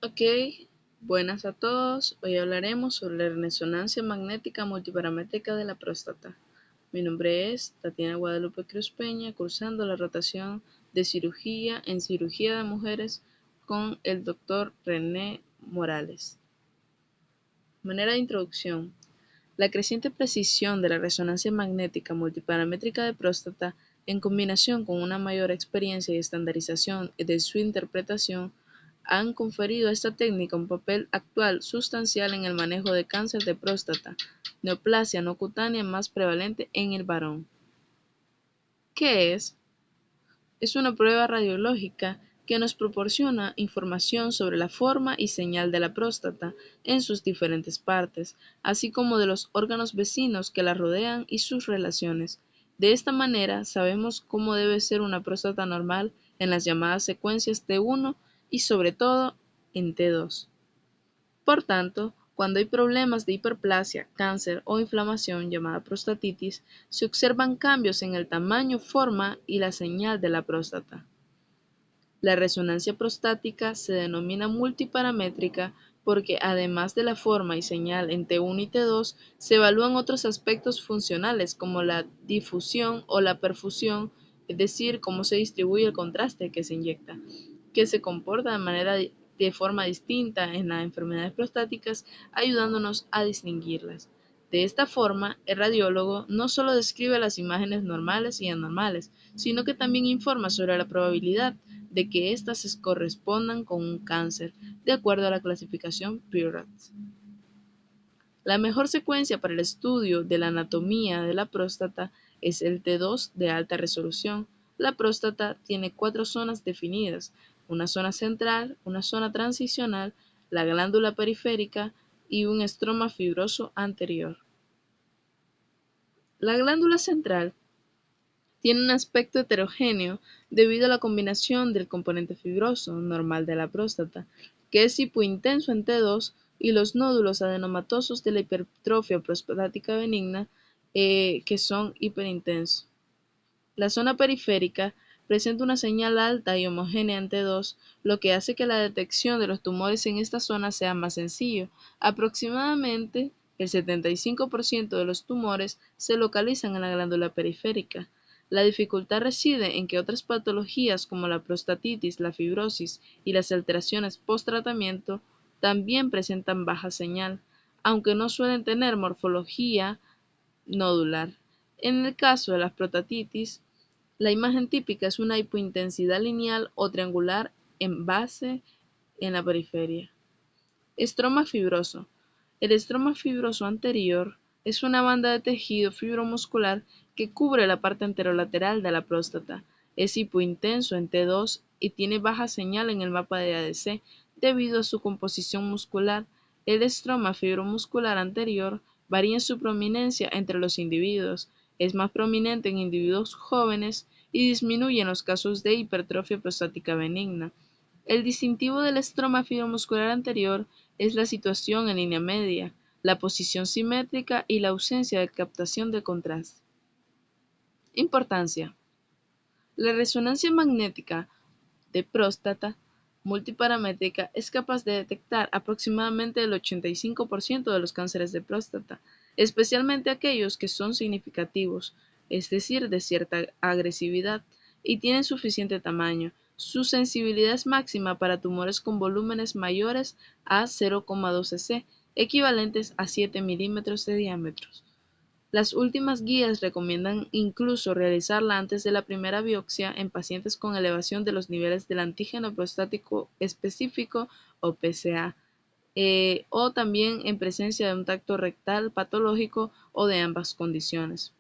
Ok, buenas a todos. Hoy hablaremos sobre la resonancia magnética multiparamétrica de la próstata. Mi nombre es Tatiana Guadalupe Cruz Peña, cursando la rotación de cirugía en cirugía de mujeres con el Dr. René Morales. Manera de introducción. La creciente precisión de la resonancia magnética multiparamétrica de próstata, en combinación con una mayor experiencia y estandarización de su interpretación, han conferido a esta técnica un papel actual sustancial en el manejo de cáncer de próstata, neoplasia no cutánea más prevalente en el varón. ¿Qué es? Es una prueba radiológica que nos proporciona información sobre la forma y señal de la próstata en sus diferentes partes, así como de los órganos vecinos que la rodean y sus relaciones. De esta manera sabemos cómo debe ser una próstata normal en las llamadas secuencias T1 y sobre todo en T2. Por tanto, cuando hay problemas de hiperplasia, cáncer o inflamación llamada prostatitis, se observan cambios en el tamaño, forma y la señal de la próstata. La resonancia prostática se denomina multiparamétrica porque además de la forma y señal en T1 y T2, se evalúan otros aspectos funcionales como la difusión o la perfusión, es decir, cómo se distribuye el contraste que se inyecta, que se comporta de forma distinta en las enfermedades prostáticas, ayudándonos a distinguirlas. De esta forma, el radiólogo no solo describe las imágenes normales y anormales, sino que también informa sobre la probabilidad de que éstas se correspondan con un cáncer, de acuerdo a la clasificación PIRAT. La mejor secuencia para el estudio de la anatomía de la próstata es el T2 de alta resolución. La próstata tiene 4 zonas definidas: una zona central, una zona transicional, la glándula periférica y un estroma fibroso anterior. La glándula central tiene un aspecto heterogéneo debido a la combinación del componente fibroso normal de la próstata, que es hipointenso en T2, y los nódulos adenomatosos de la hipertrofia prostática benigna, que son hiperintensos. La zona periférica presenta una señal alta y homogénea en T2, lo que hace que la detección de los tumores en esta zona sea más sencillo. Aproximadamente el 75% de los tumores se localizan en la glándula periférica. La dificultad reside en que otras patologías como la prostatitis, la fibrosis y las alteraciones post-tratamiento también presentan baja señal, aunque no suelen tener morfología nodular. En el caso de la prostatitis, la imagen típica es una hipointensidad lineal o triangular en base en la periferia. Estroma fibroso. El estroma fibroso anterior es una banda de tejido fibromuscular que cubre la parte anterolateral de la próstata. Es hipointenso en T2 y tiene baja señal en el mapa de ADC debido a su composición muscular. El estroma fibromuscular anterior varía en su prominencia entre los individuos, es más prominente en individuos jóvenes y disminuye en los casos de hipertrofia prostática benigna. El distintivo del estroma fibromuscular anterior es la situación en línea media, la posición simétrica y la ausencia de captación de contraste. Importancia. La resonancia magnética de próstata multiparamétrica es capaz de detectar aproximadamente el 85% de los cánceres de próstata, especialmente aquellos que son significativos, es decir, de cierta agresividad, y tienen suficiente tamaño. Su sensibilidad es máxima para tumores con volúmenes mayores a 0,2 cc, equivalentes a 7 milímetros de diámetro. Las últimas guías recomiendan incluso realizarla antes de la primera biopsia en pacientes con elevación de los niveles del antígeno prostático específico o PSA, o también en presencia de un tracto rectal patológico o de ambas condiciones.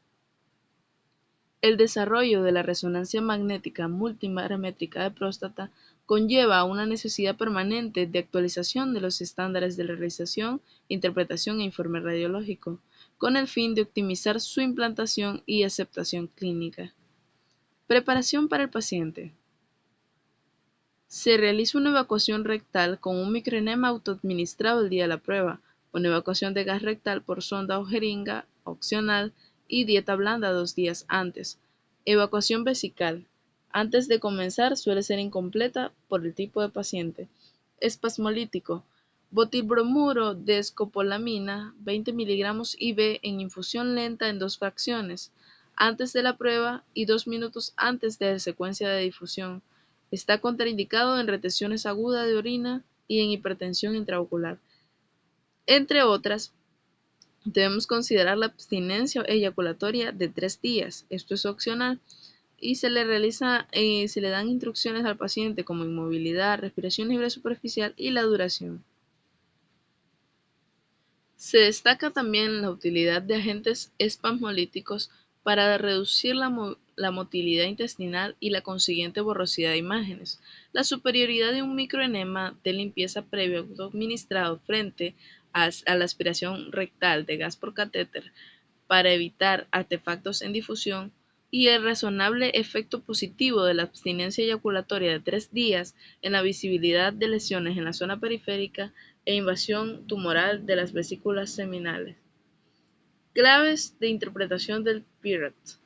El desarrollo de la resonancia magnética multiparamétrica de próstata conlleva una necesidad permanente de actualización de los estándares de realización, interpretación e informe radiológico, con el fin de optimizar su implantación y aceptación clínica. Preparación para el paciente. Se realiza una evacuación rectal con un microenema autoadministrado el día de la prueba, una evacuación de gas rectal por sonda o jeringa opcional y dieta blanda 2 días antes. Evacuación vesical. Antes de comenzar suele ser incompleta por el tipo de paciente. Espasmolítico: botilbromuro de escopolamina 20 mg IV en infusión lenta en 2 fracciones, antes de la prueba y 2 minutos antes de la secuencia de difusión. Está contraindicado en retenciones agudas de orina y en hipertensión intraocular. Entre otras, debemos considerar la abstinencia eyaculatoria de 3 días. Esto es opcional y se le dan instrucciones al paciente como inmovilidad, respiración libre superficial y la duración. Se destaca también la utilidad de agentes espasmolíticos para reducir la motilidad intestinal y la consiguiente borrosidad de imágenes. La superioridad de un microenema de limpieza previo administrado frente a la aspiración rectal de gas por catéter para evitar artefactos en difusión y el razonable efecto positivo de la abstinencia eyaculatoria de 3 días en la visibilidad de lesiones en la zona periférica e invasión tumoral de las vesículas seminales. Claves de interpretación del PIRACS.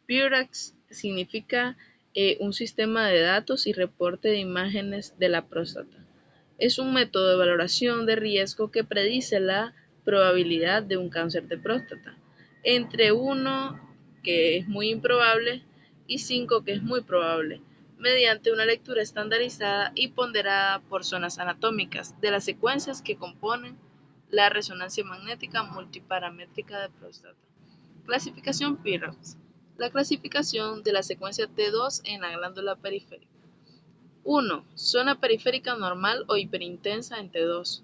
PIRACS significa un sistema de datos y reporte de imágenes de la próstata. Es un método de valoración de riesgo que predice la probabilidad de un cáncer de próstata, entre 1, que es muy improbable, y 5, que es muy probable, mediante una lectura estandarizada y ponderada por zonas anatómicas de las secuencias que componen la resonancia magnética multiparamétrica de próstata. Clasificación PIRACS. La clasificación de la secuencia T2 en la glándula periférica. 1. Zona periférica normal o hiperintensa en T2.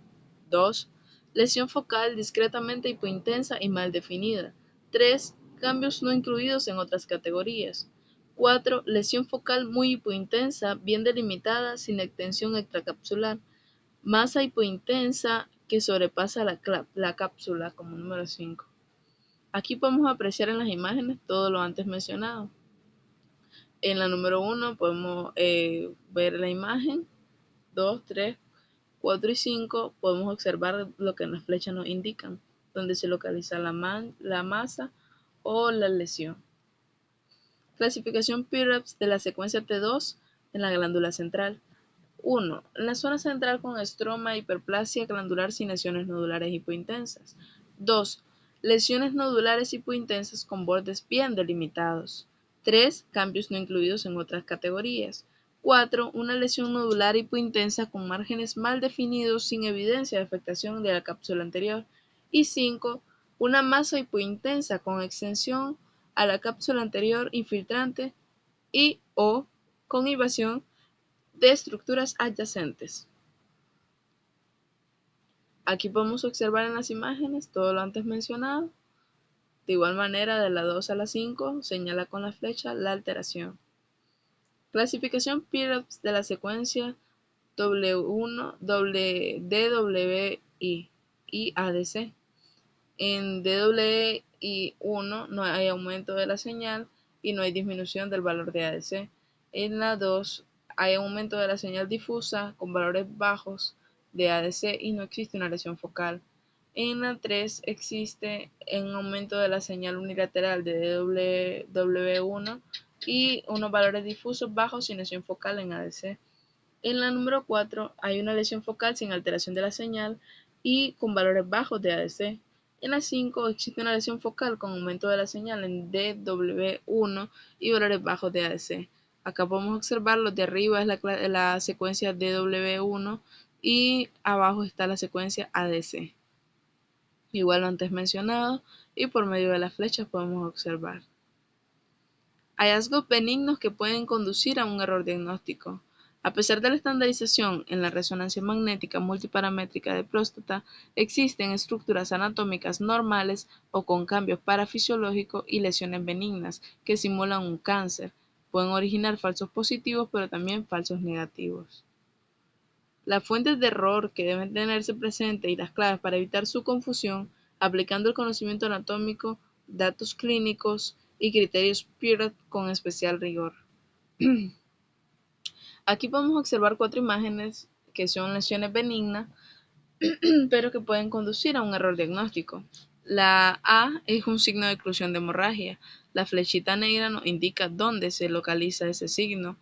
2. Lesión focal discretamente hipointensa y mal definida. 3. Cambios no incluidos en otras categorías. 4. Lesión focal muy hipointensa, bien delimitada, sin extensión extracapsular. Masa hipointensa que sobrepasa la cápsula como número 5. Aquí podemos apreciar en las imágenes todo lo antes mencionado. En la número 1 podemos ver la imagen, 2, 3, 4 y 5 podemos observar lo que en las flechas nos indican, donde se localiza la masa o la lesión. Clasificación PIRAPS de la secuencia T2 en la glándula central. 1. En la zona central con estroma, hiperplasia glandular sin lesiones nodulares hipointensas. 2. Lesiones nodulares hipointensas con bordes bien delimitados. 3. Cambios no incluidos en otras categorías. 4. Una lesión nodular hipointensa con márgenes mal definidos sin evidencia de afectación de la cápsula anterior. Y 5. Una masa hipointensa con extensión a la cápsula anterior infiltrante y o con invasión de estructuras adyacentes. Aquí podemos observar en las imágenes todo lo antes mencionado. De igual manera, de la 2 a la 5 señala con la flecha la alteración. Clasificación PIRAPS de la secuencia W1, DWI y ADC. En DWI1 no hay aumento de la señal y no hay disminución del valor de ADC. En la 2 hay aumento de la señal difusa con valores bajos de ADC y no existe una lesión focal. En la 3 existe un aumento de la señal unilateral de DW1 y unos valores difusos bajos sin lesión focal en ADC. En la número 4 hay una lesión focal sin alteración de la señal y con valores bajos de ADC. En la 5 existe una lesión focal con aumento de la señal en DW1 y valores bajos de ADC. Acá podemos observar los de arriba es la secuencia DW1 y abajo está la secuencia ADC. Igual lo antes mencionado y por medio de las flechas podemos observar hallazgos benignos que pueden conducir a un error diagnóstico. A pesar de la estandarización en la resonancia magnética multiparamétrica de próstata, existen estructuras anatómicas normales o con cambios parafisiológicos y lesiones benignas que simulan un cáncer. Pueden originar falsos positivos, pero también falsos negativos. Las fuentes de error que deben tenerse presentes y las claves para evitar su confusión, aplicando el conocimiento anatómico, datos clínicos y criterios PIRAPS con especial rigor. Aquí podemos observar 4 imágenes que son lesiones benignas, pero que pueden conducir a un error diagnóstico. La A es un signo de oclusión de hemorragia. La flechita negra nos indica dónde se localiza ese signo.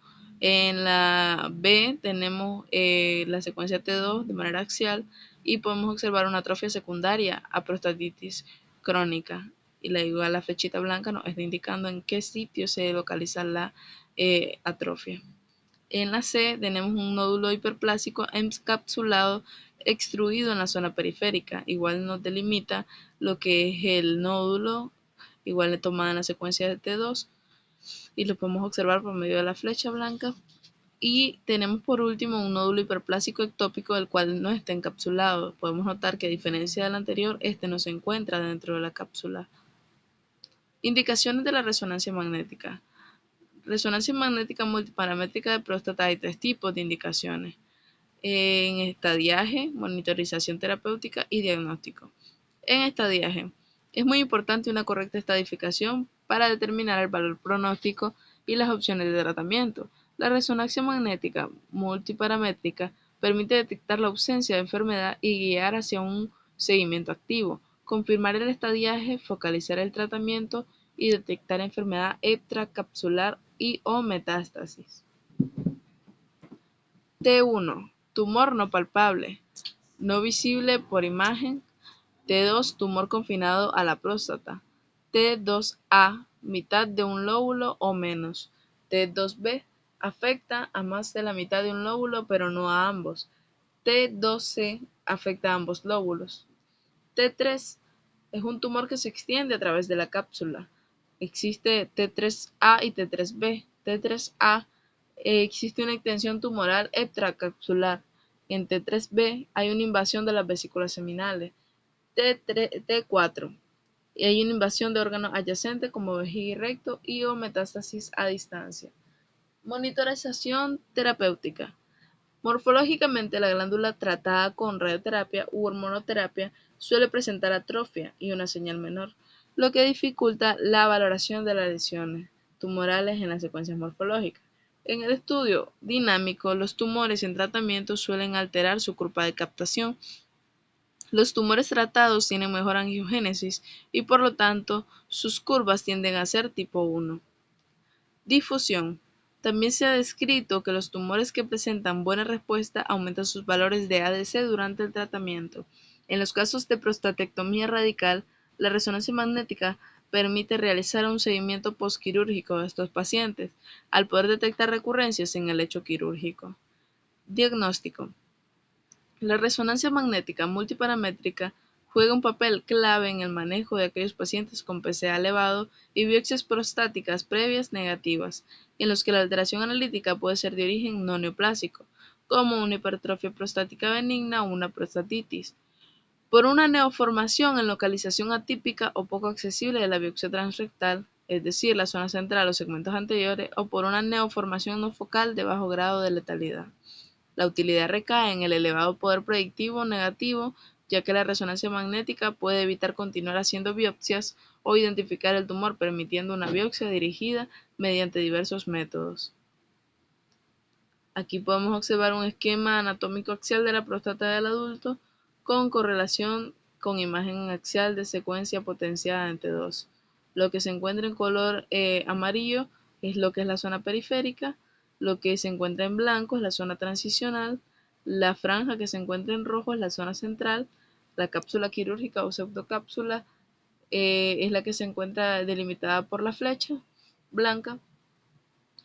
En la B tenemos la secuencia T2 de manera axial y podemos observar una atrofia secundaria a prostatitis crónica. Y la flechita blanca nos está indicando en qué sitio se localiza la atrofia. En la C tenemos un nódulo hiperplásico encapsulado extruido en la zona periférica. Igual nos delimita lo que es el nódulo, igual le tomada en la secuencia de T2 y lo podemos observar por medio de la flecha blanca. Y tenemos por último un nódulo hiperplásico ectópico del cual no está encapsulado. Podemos notar que a diferencia del anterior, este no se encuentra dentro de la cápsula. Indicaciones de la resonancia magnética. Resonancia magnética multiparamétrica de próstata hay 3 tipos de indicaciones. En estadiaje, monitorización terapéutica y diagnóstico. En estadiaje, es muy importante una correcta estadificación para determinar el valor pronóstico y las opciones de tratamiento. La resonancia magnética multiparamétrica permite detectar la ausencia de enfermedad y guiar hacia un seguimiento activo, confirmar el estadiaje, focalizar el tratamiento y detectar enfermedad extracapsular y o metástasis. T1. Tumor no palpable, no visible por imagen. T2. Tumor confinado a la próstata. T2A. Mitad de un lóbulo o menos. T2B. Afecta a más de la mitad de un lóbulo pero no a ambos. T2C. Afecta a ambos lóbulos. T3. Es un tumor que se extiende a través de la cápsula. Existe T3A y T3B. T3A existe una extensión tumoral extracapsular. En T3B hay una invasión de las vesículas seminales. T4 y hay una invasión de órganos adyacentes como vejiga y recto y o metástasis a distancia. Monitorización terapéutica. Morfológicamente, la glándula tratada con radioterapia u hormonoterapia suele presentar atrofia y una señal menor, lo que dificulta la valoración de las lesiones tumorales en las secuencias morfológicas. En el estudio dinámico, los tumores en tratamiento suelen alterar su curva de captación. Los tumores tratados tienen mejor angiogénesis y por lo tanto sus curvas tienden a ser tipo 1. Difusión. También se ha descrito que los tumores que presentan buena respuesta aumentan sus valores de ADC durante el tratamiento. En los casos de prostatectomía radical, la resonancia magnética permite realizar un seguimiento postquirúrgico de estos pacientes, al poder detectar recurrencias en el lecho quirúrgico. Diagnóstico. La resonancia magnética multiparamétrica juega un papel clave en el manejo de aquellos pacientes con PSA elevado y biopsias prostáticas previas negativas, en los que la alteración analítica puede ser de origen no neoplásico, como una hipertrofia prostática benigna o una prostatitis, por una neoformación en localización atípica o poco accesible de la biopsia transrectal, es decir, la zona central o segmentos anteriores, o por una neoformación no focal de bajo grado de letalidad. La utilidad recae en el elevado poder predictivo negativo, ya que la resonancia magnética puede evitar continuar haciendo biopsias o identificar el tumor, permitiendo una biopsia dirigida mediante diversos métodos. Aquí podemos observar un esquema anatómico axial de la próstata del adulto con correlación con imagen axial de secuencia potenciada entre dos. Lo que se encuentra en color amarillo es lo que es la zona periférica, lo que se encuentra en blanco es la zona transicional, la franja que se encuentra en rojo es la zona central, la cápsula quirúrgica o pseudocápsula es la que se encuentra delimitada por la flecha blanca.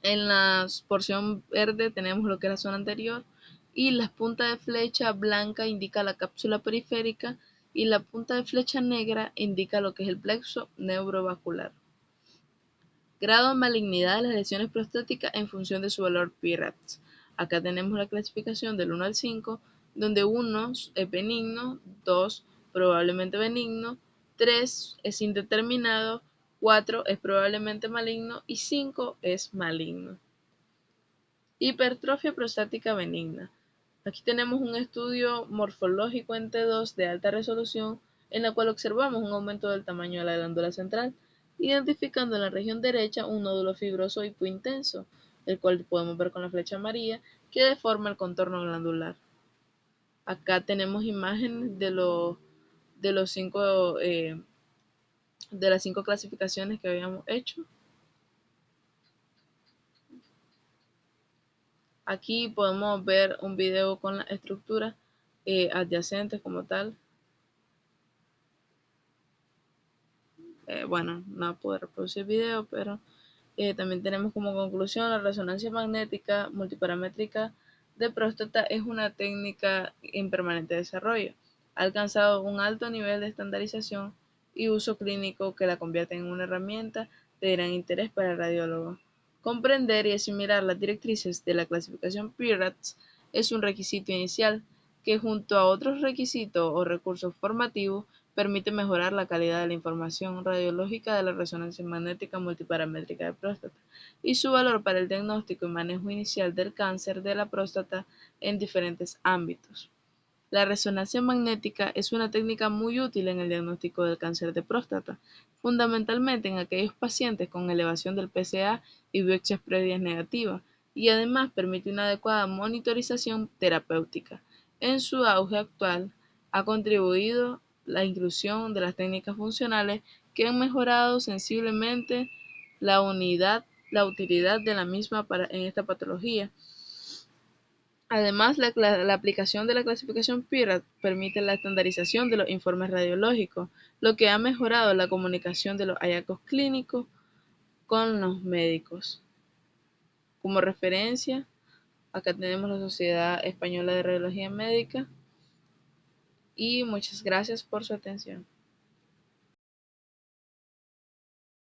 En la porción verde tenemos lo que es la zona anterior y la punta de flecha blanca indica la cápsula periférica y la punta de flecha negra indica lo que es el plexo neurovascular. Grado de malignidad de las lesiones prostáticas en función de su valor PIRADS. Acá tenemos la clasificación del 1 al 5, donde 1 es benigno, 2 probablemente benigno, 3 es indeterminado, 4 es probablemente maligno y 5 es maligno. Hipertrofia prostática benigna. Aquí tenemos un estudio morfológico en T2 de alta resolución en la cual observamos un aumento del tamaño de la glándula central, identificando en la región derecha un nódulo fibroso hipointenso, el cual podemos ver con la flecha amarilla que deforma el contorno glandular. Acá tenemos imágenes de las 5 clasificaciones que habíamos hecho. Aquí podemos ver un video con las estructuras adyacentes como tal. Bueno, no puedo reproducir el video, pero también tenemos como conclusión la resonancia magnética multiparamétrica de próstata es una técnica en permanente desarrollo. Ha alcanzado un alto nivel de estandarización y uso clínico que la convierte en una herramienta de gran interés para el radiólogo. Comprender y asimilar las directrices de la clasificación PIRATS es un requisito inicial que, junto a otros requisitos o recursos formativos, permite mejorar la calidad de la información radiológica de la resonancia magnética multiparamétrica de próstata y su valor para el diagnóstico y manejo inicial del cáncer de la próstata en diferentes ámbitos. La resonancia magnética es una técnica muy útil en el diagnóstico del cáncer de próstata, fundamentalmente en aquellos pacientes con elevación del PSA y biopsias previas negativas, y además permite una adecuada monitorización terapéutica. En su auge actual, ha contribuido la inclusión de las técnicas funcionales que han mejorado sensiblemente la utilidad de la misma en esta patología. Además, la aplicación de la clasificación PIRAT permite la estandarización de los informes radiológicos, lo que ha mejorado la comunicación de los hallazgos clínicos con los médicos. Como referencia, acá tenemos la Sociedad Española de Radiología Médica y muchas gracias por su atención.